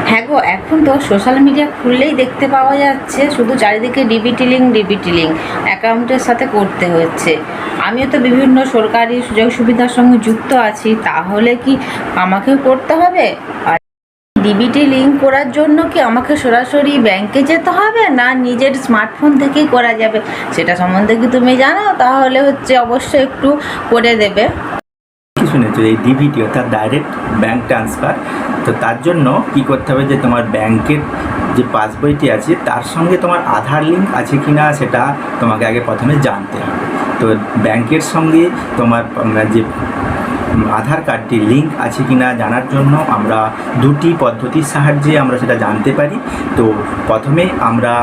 হ্যাঁ গো, এখন তো সোশ্যাল মিডিয়া খুললেই দেখতে পাওয়া যাচ্ছে শুধু চারিদিকে ডিবিটি লিঙ্ক অ্যাকাউন্টের সাথে করতে হচ্ছে। আমিও তো বিভিন্ন সরকারি সুযোগ সুবিধার সঙ্গে যুক্ত আছি, তাহলে কি আমাকেও করতে হবে? আর ডিবিটি লিঙ্ক করার জন্য কি আমাকে সরাসরি ব্যাংকে যেতে হবে, না নিজের স্মার্টফোন থেকেই করা যাবে? সেটা সম্বন্ধে কি তুমি জানো? তাহলে অবশ্যই একটু করে দেবে। শুনেছো এই ডিবিটি অর্থাৎ ডাইরেক্ট ব্যাংক ট্রান্সফার। তো তার জন্য কি করতে হবে যে তোমার ব্যাংকের যে পাসবইটি আছে তার সঙ্গে তোমার আধার লিঙ্ক আছে কি না সেটা তোমাকে আগে প্রথমে জানতে হবে। তো ব্যাংকের সঙ্গে তোমার যে আধার কার্ডটি লিঙ্ক আছে কি না জানার জন্য আমরা দুটি পদ্ধতির সাহায্যে আমরা সেটা জানতে পারি। তো প্রথমে আমরা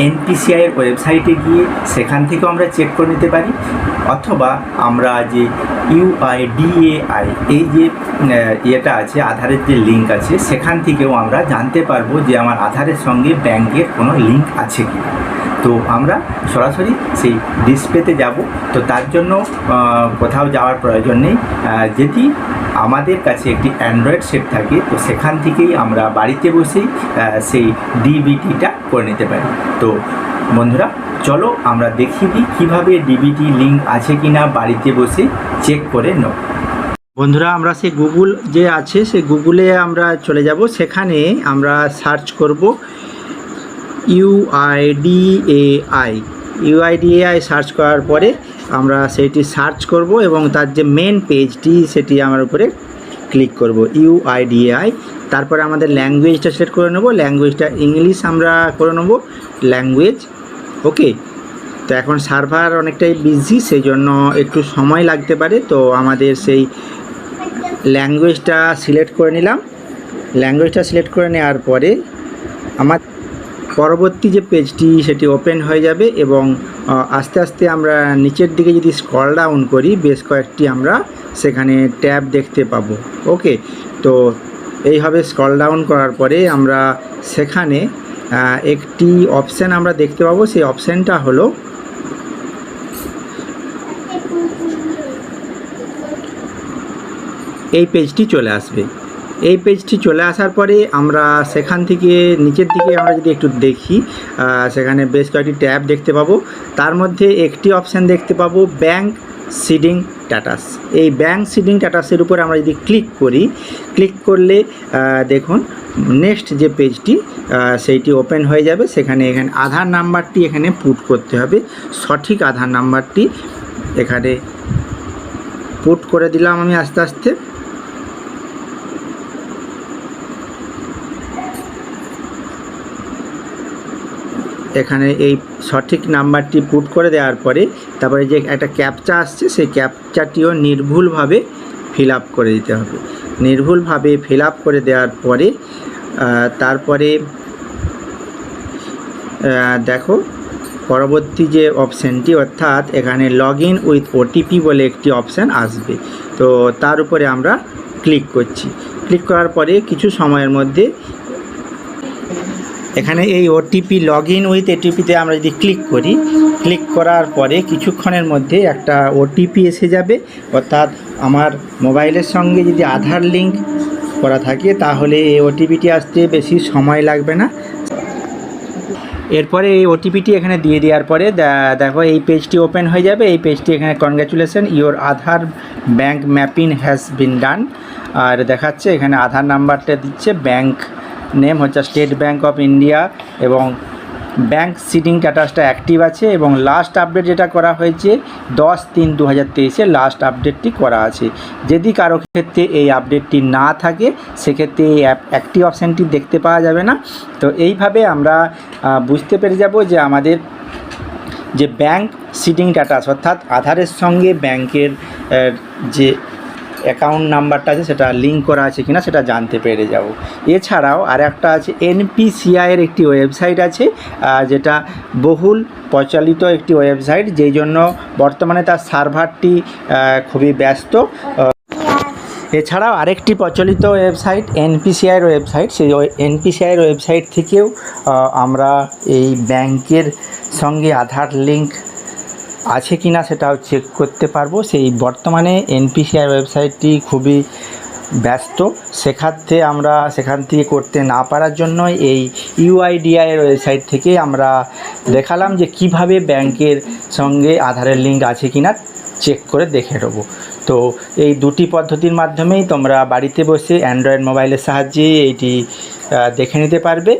এনপিসিআইয়ের ওয়েবসাইটে গিয়ে সেখান থেকেও আমরা চেক করে নিতে পারি, অথবা আমরা যে ইউআইডিএআই এই যে ইয়েটা আছে, আধারের যে লিঙ্ক আছে, সেখান থেকেও আমরা জানতে পারবো যে আমার আধারের সঙ্গে ব্যাংকের কোনো লিঙ্ক আছে কি না। তো আমরা সরাসরি সেই ডিসপ্লেতে যাব। তো তার জন্য কোথাও যাওয়ার প্রয়োজন নেই। যদি আমাদের কাছে একটি অ্যান্ড্রয়েড সেট থাকে তো সেখান থেকেই আমরা বাড়িতে বসেই সেই ডিবিটিটা করে নিতে পারি। তো বন্ধুরা, চলো আমরা দেখিয়ে দিই কীভাবে ডিবিটি লিঙ্ক আছে কি না বাড়িতে বসে চেক করে নেব। বন্ধুরা, আমরা সেই গুগল যে আছে সেই গুগলে আমরা চলে যাব। সেখানে আমরা সার্চ করব ইউআইডিএআই সার্চ করার পরে আমরা সেইটি সার্চ করব এবং তার যে মেন পেজটি সেটি আমার উপরে ক্লিক করব ইউআইডিএআই। তারপরে আমাদের ল্যাঙ্গুয়েজটা সিলেক্ট করে নেব। ল্যাঙ্গুয়েজটা ইংলিশ আমরা করে নেব ল্যাঙ্গুয়েজ। ওকে, তো এখন সার্ভার অনেকটাই বিজি, সেই জন্য একটু সময় লাগতে পারে। তো আমাদের সেই ল্যাঙ্গুয়েজটা সিলেক্ট করে নিলাম। ল্যাঙ্গুয়েজটা সিলেক্ট করে নেওয়ার পরে আমার পরবর্তী যে পেজটি সেটি ওপেন হয়ে যাবে এবং আস্তে আস্তে আমরা নিচের দিকে যদি স্ক্রল ডাউন করি বেশ কয়েকটি আমরা সেখানে ট্যাব দেখতে পাবো। ওকে, তো এইভাবে স্ক্রল ডাউন করার পরে আমরা সেখানে একটি অপশান আমরা দেখতে পাবো। সেই অপশানটা হলো এই পেজটি চলে আসবে। এই পেজটি চলে আসার পরে আমরা সেখান থেকে নিচের দিকে আমরা যদি একটু দেখি, সেখানে বেশ কয়েকটি ট্যাব দেখতে পাবো। তার মধ্যে একটি অপশান দেখতে পাবো ব্যাংক সিডিং স্ট্যাটাস। এই ব্যাংক সিডিং স্ট্যাটাসের উপরে আমরা যদি ক্লিক করি, ক্লিক করলে দেখুন নেক্সট যে পেজটি সেইটি ওপেন হয়ে যাবে। এখানে আধার নাম্বারটি এখানে পুট করতে হবে। সঠিক আধার নাম্বারটি এখানে পুট করে দিলাম আমি আস্তে আস্তে। এখানে এই সঠিক নাম্বারটি পুট করে দেওয়ার পরে তারপরে যে একটা ক্যাপচা আসছে সেই ক্যাপচাটিও নির্ভুলভাবে ফিল আপ করে দিতে হবে। নির্ভুলভাবে ফিল আপ করে দেওয়ার পরে তারপরে দেখো পরবর্তী যে অপশানটি, অর্থাৎ এখানে লগ ইন উইথ ওটিপি বলে একটি অপশান আসবে। তো তার উপরে আমরা ক্লিক করছি। ক্লিক করার পরে কিছু সময়ের মধ্যে এখানে এই ওটিপি লগ ইন উইথ ওটিপিতে আমরা যদি ক্লিক করি, ক্লিক করার পরে কিছুক্ষণের মধ্যে একটা ওটিপি এসে যাবে। অর্থাৎ আমার মোবাইলের সঙ্গে যদি আধার লিঙ্ক করা থাকে তাহলে এই ওটিপিটি আসতে বেশি সময় লাগবে না। এরপরে এই ওটিপিটি এখানে দিয়ে দেওয়ার পরে দেখো এই পেজটি ওপেন হয়ে যাবে। এই পেজটি এখানে congratulation your Aadhaar bank mapping has been done, আর দেখাচ্ছে এখানে আধার নাম্বারটা দিচ্ছে, ব্যাঙ্ক নেম হচ্ছে স্টেট ব্যাঙ্ক অফ ইন্ডিয়া এবং ব্যাঙ্ক সিডিং স্ট্যাটাসটা অ্যাক্টিভ আছে এবং লাস্ট আপডেট যেটা করা হয়েছে 10/3/2023 লাস্ট আপডেটটি করা আছে। যদি কারো ক্ষেত্রে এই আপডেটটি না থাকে সেক্ষেত্রে এই অ্যাক্টিভ অপশানটি দেখতে পাওয়া যাবে না। তো এইভাবে আমরা বুঝতে পেরে যাব যে আমাদের যে ব্যাঙ্ক সিডিং স্ট্যাটাস অর্থাৎ আধারের সঙ্গে ব্যাঙ্কের যে অ্যাকাউন্ট নাম্বারটা আছে সেটা লিঙ্ক করা আছে কিনা সেটা জানতে পেরে যাব। এছাড়াও আর একটা আছে এনপিসিআইয়ের একটি ওয়েবসাইট আছে, যেটা বহুল প্রচলিত একটি ওয়েবসাইট, যেই জন্য বর্তমানে তার সার্ভারটি খুবই ব্যস্ত। এছাড়াও আরেকটি প্রচলিত ওয়েবসাইট এনপিসিআইয়ের ওয়েবসাইট, সেই এনপিসিআইয়ের ওয়েবসাইট থেকেও আমরা এই ব্যাংকের সঙ্গে আধার লিঙ্ক আছে কিনা সেটাও চেক করতে পারবো। সেই বর্তমানে এনপিসিআই ওয়েবসাইটটি খুবই ব্যস্ত, সেক্ষেত্রে আমরা সেখান থেকে করতে না পারার জন্য এই ইউআইডিআই এর ওয়েবসাইট থেকে আমরা দেখালাম যে কিভাবে ব্যাংকের সঙ্গে আধারের লিঙ্ক আছে কিনা চেক করে দেখে নেবো। তো এই দুটি পদ্ধতির মাধ্যমেই তোমরা বাড়িতে বসে অ্যান্ড্রয়েড মোবাইলের সাহায্যে এইটি দেখে নিতে পারবে।